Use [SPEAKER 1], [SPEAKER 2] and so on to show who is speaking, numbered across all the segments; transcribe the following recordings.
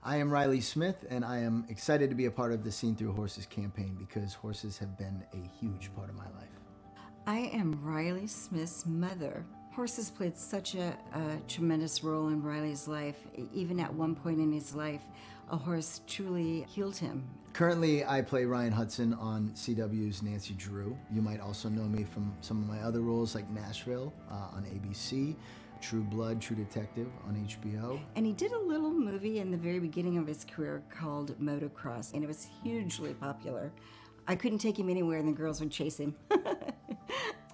[SPEAKER 1] I am Riley Smith, and I am excited to be a part of the Seen Through Horses campaign because horses have been a huge part of my life.
[SPEAKER 2] I am Riley Smith's mother. Horses played such a tremendous role in Riley's life. Even at one point in his life, a horse truly healed him.
[SPEAKER 1] Currently, I play Ryan Hudson on CW's Nancy Drew. You might also know me from some of my other roles like Nashville on ABC, True Blood, True Detective on HBO.
[SPEAKER 2] And he did a little movie in the very beginning of his career called Motocrossed, and it was hugely popular. I couldn't take him anywhere and the girls would chase him.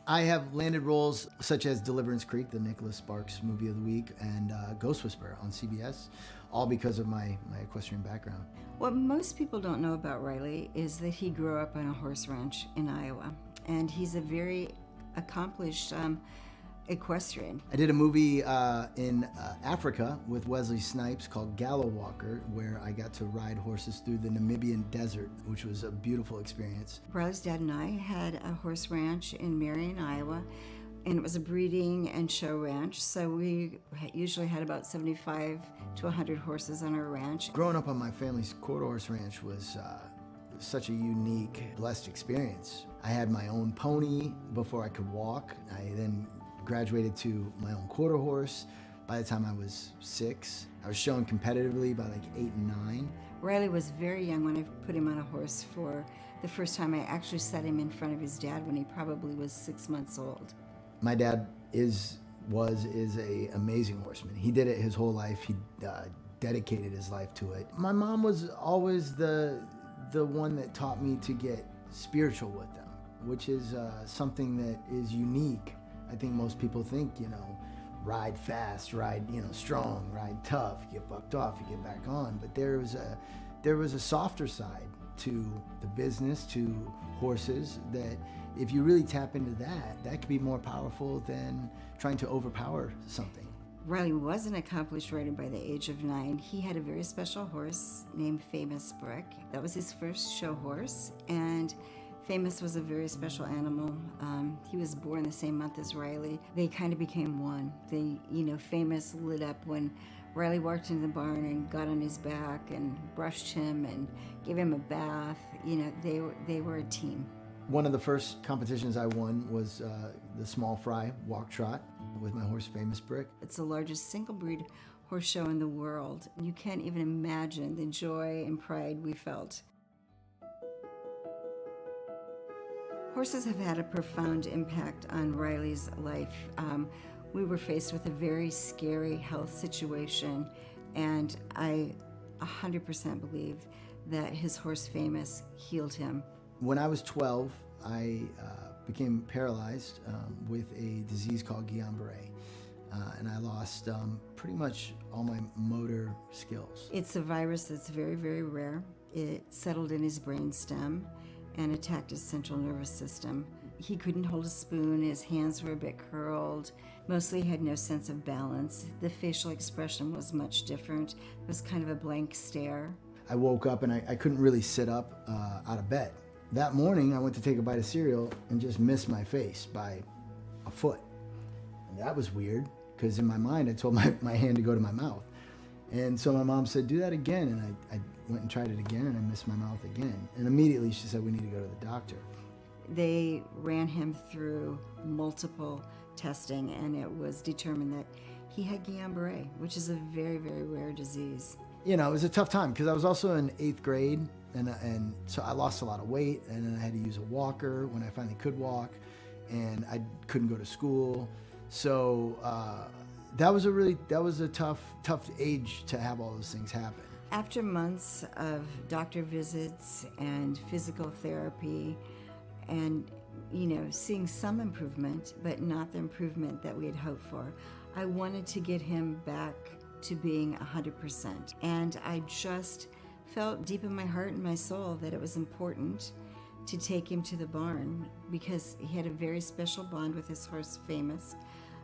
[SPEAKER 1] I have landed roles such as Deliverance Creek, the Nicholas Sparks movie of the week, and Ghost Whisperer on CBS, all because of my equestrian background.
[SPEAKER 2] What most people don't know about Riley is that he grew up on a horse ranch in Iowa, and he's a very accomplished equestrian.
[SPEAKER 1] I did a movie in Africa with Wesley Snipes called Gallow Walker, where I got to ride horses through the Namibian desert, which was a beautiful experience.
[SPEAKER 2] Riley's dad and I had a horse ranch in Marion, Iowa, and it was a breeding and show ranch, so we usually had about 75 to 100 horses on our ranch.
[SPEAKER 1] Growing up on my family's quarter horse ranch was such a unique, blessed experience. I had my own pony before I could walk. I then graduated to my own quarter horse by the time I was 6. I was shown competitively by like 8 and 9.
[SPEAKER 2] Riley was very young when I put him on a horse for the first time. I actually set him in front of his dad when he probably was 6 months old.
[SPEAKER 1] My dad is a amazing horseman. He did it his whole life. He dedicated his life to it. My mom was always the one that taught me to get spiritual with them, which is something that is unique. I think most people think, ride fast, ride, strong, ride tough, you get bucked off, you get back on. But there was a softer side to the business, to horses, that if you really tap into that could be more powerful than trying to overpower something.
[SPEAKER 2] Riley was an accomplished rider by the age of 9. He had a very special horse named Famous Brick. That was his first show horse, and Famous was a very special animal. He was born the same month as Riley. They kind of became one. Famous lit up when Riley walked into the barn and got on his back and brushed him and gave him a bath. They were a team.
[SPEAKER 1] One of the first competitions I won was the small fry walk trot with my horse Famous Brick.
[SPEAKER 2] It's the largest single breed horse show in the world. You can't even imagine the joy and pride we felt. Horses have had a profound impact on Riley's life. We were faced with a very scary health situation, and I 100% believe that his horse Famous healed him.
[SPEAKER 1] When I was 12, I became paralyzed with a disease called Guillain-Barré, and I lost pretty much all my motor skills.
[SPEAKER 2] It's a virus that's very, very rare. It settled in his brainstem and attacked his central nervous system. He couldn't hold a spoon, his hands were a bit curled, mostly had no sense of balance. The facial expression was much different. It was kind of a blank stare.
[SPEAKER 1] I woke up and I couldn't really sit up out of bed. That morning, I went to take a bite of cereal and just missed my face by a foot. And that was weird, because in my mind, I told my hand to go to my mouth. And so my mom said, do that again. And I went and tried it again, and I missed my mouth again. And immediately she said, we need to go to the doctor.
[SPEAKER 2] They ran him through multiple testing, and it was determined that he had Guillain-Barré, which is a very, very rare disease.
[SPEAKER 1] It was a tough time, because I was also in 8th grade, and so I lost a lot of weight, and then I had to use a walker when I finally could walk, and I couldn't go to school. So that was a tough age to have all those things happen.
[SPEAKER 2] After months of doctor visits and physical therapy and, seeing some improvement, but not the improvement that we had hoped for, I wanted to get him back to being 100%. And I just felt deep in my heart and my soul that it was important to take him to the barn because he had a very special bond with his horse Famous.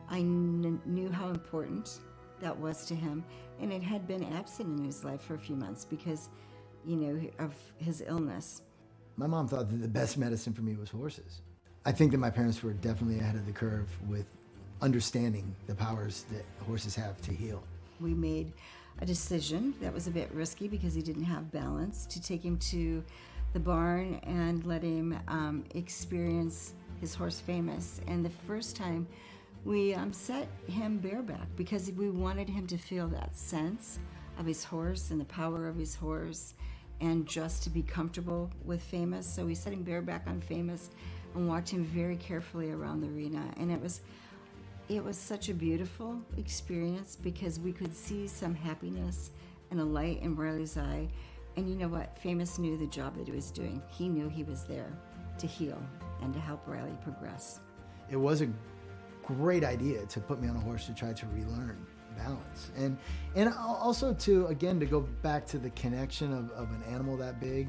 [SPEAKER 2] I knew how important that was to him, and it had been absent in his life for a few months because, of his illness.
[SPEAKER 1] My mom thought that the best medicine for me was horses. I think that my parents were definitely ahead of the curve with understanding the powers that horses have to heal.
[SPEAKER 2] We made a decision that was a bit risky because he didn't have balance, to take him to the barn and let him experience his horse Famous. And the first time we set him bareback because we wanted him to feel that sense of his horse and the power of his horse, and just to be comfortable with Famous. So we set him bareback on Famous and watched him very carefully around the arena. And it was such a beautiful experience because we could see some happiness and a light in Riley's eye. And you know what? Famous knew the job that he was doing. He knew he was there to heal and to help Riley progress.
[SPEAKER 1] It was a great idea to put me on a horse to try to relearn balance. And also to go back to the connection of an animal that big.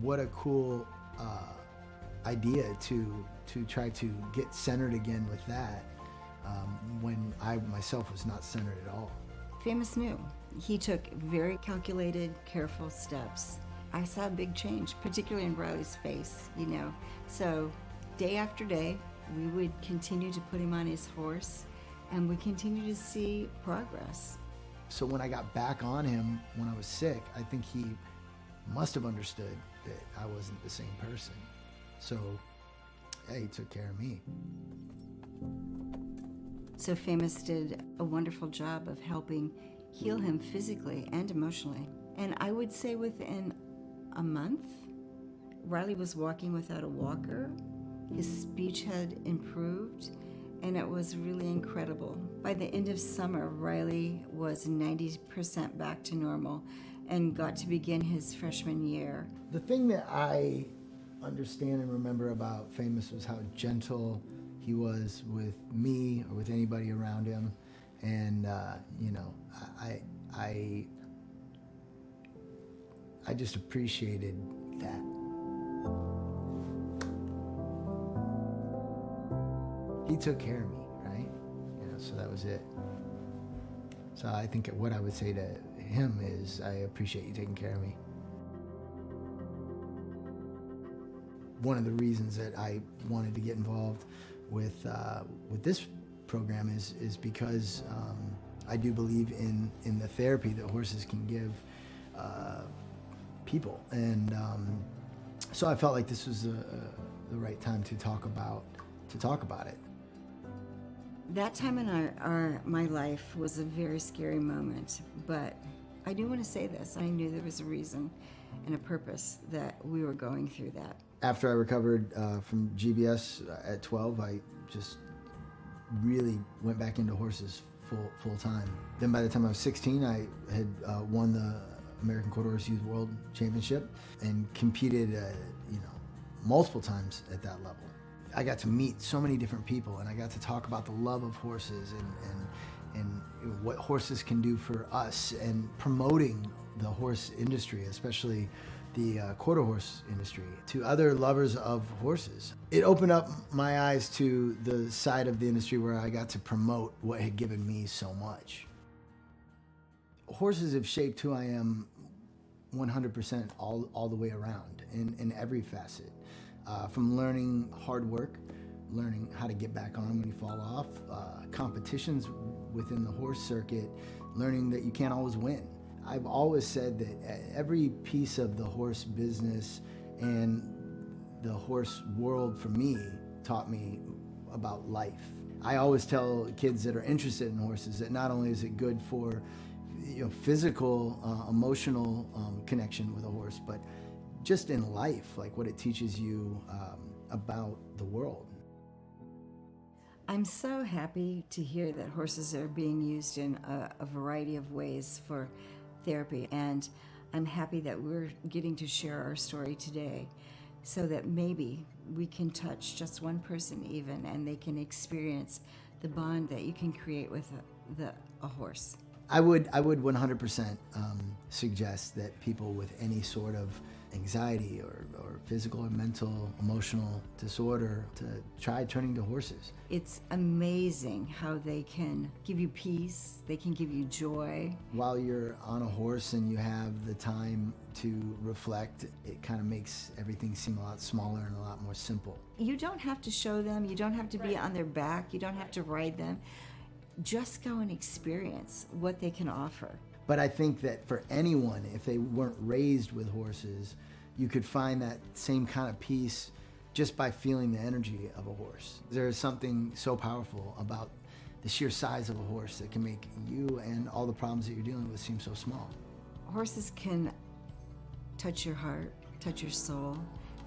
[SPEAKER 1] What a cool idea to try to get centered again with that, when I myself was not centered at all.
[SPEAKER 2] Famous knew. He took very calculated, careful steps. I saw a big change, particularly in Riley's face, So day after day, we would continue to put him on his horse, and we continue to see progress.
[SPEAKER 1] So when I got back on him when I was sick, I think he must have understood that I wasn't the same person. So, yeah, he took care of me.
[SPEAKER 2] So Famous did a wonderful job of helping heal him physically and emotionally. And I would say within a month, Riley was walking without a walker. His speech had improved, and it was really incredible. By the end of summer, Riley was 90% back to normal and got to begin his freshman year.
[SPEAKER 1] The thing that I understand and remember about Famous was how gentle he was with me or with anybody around him. And, I just appreciated that. He took care of me, right? So that was it. So I think what I would say to him is, I appreciate you taking care of me. One of the reasons that I wanted to get involved with this program is because I do believe in the therapy that horses can give people, and so I felt like this was the right time to talk about it.
[SPEAKER 2] That time in my life was a very scary moment, but I do want to say this. I knew there was a reason and a purpose that we were going through that.
[SPEAKER 1] After I recovered from GBS at 12, I just really went back into horses full time. Then by the time I was 16, I had won the American Quarter Horse Youth World Championship and competed multiple times at that level. I got to meet so many different people, and I got to talk about the love of horses and what horses can do for us, and promoting the horse industry, especially the quarter horse industry, to other lovers of horses. It opened up my eyes to the side of the industry where I got to promote what had given me so much. Horses have shaped who I am 100% all the way around in every facet. From learning hard work, learning how to get back on when you fall off, competitions within the horse circuit, learning that you can't always win. I've always said that every piece of the horse business and the horse world for me taught me about life. I always tell kids that are interested in horses that not only is it good for physical, emotional connection with a horse, but just in life, like what it teaches you about the world.
[SPEAKER 2] I'm so happy to hear that horses are being used in a variety of ways for therapy, and I'm happy that we're getting to share our story today so that maybe we can touch just one person even, and they can experience the bond that you can create with a horse.
[SPEAKER 1] I would 100% suggest that people with any sort of anxiety or physical or mental, emotional disorder to try turning to horses.
[SPEAKER 2] It's amazing how they can give you peace, they can give you joy.
[SPEAKER 1] While you're on a horse and you have the time to reflect, it kind of makes everything seem a lot smaller and a lot more simple.
[SPEAKER 2] You don't have to show them, you don't have to be on their back, you don't have to ride them. just go and experience what they can offer.
[SPEAKER 1] But I think that for anyone, if they weren't raised with horses, you could find that same kind of peace just by feeling the energy of a horse. There is something so powerful about the sheer size of a horse that can make you and all the problems that you're dealing with seem so small.
[SPEAKER 2] Horses can touch your heart, touch your soul.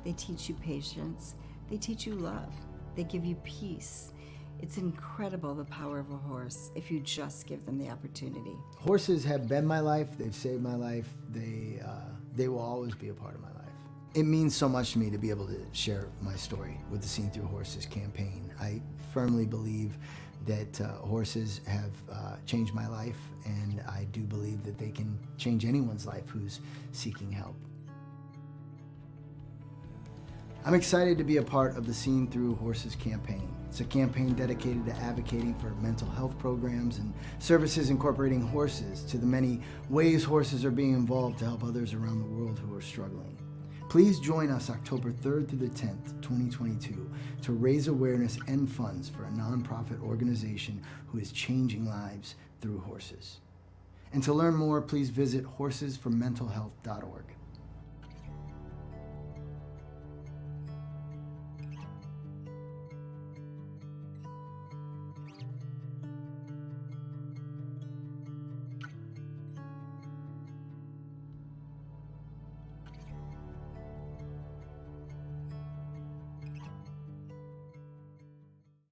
[SPEAKER 2] They teach you patience. They teach you love. They give you peace. It's incredible, the power of a horse, if you just give them the opportunity.
[SPEAKER 1] Horses have been my life. They've saved my life. They will always be a part of my life. It means so much to me to be able to share my story with the Seen Through Horses campaign. I firmly believe that horses have changed my life, and I do believe that they can change anyone's life who's seeking help. I'm excited to be a part of the Seen Through Horses campaign. It's a campaign dedicated to advocating for mental health programs and services incorporating horses to the many ways horses are being involved to help others around the world who are struggling. Please join us October 3rd through the 10th, 2022, to raise awareness and funds for a nonprofit organization who is changing lives through horses. And to learn more, please visit horsesformentalhealth.org.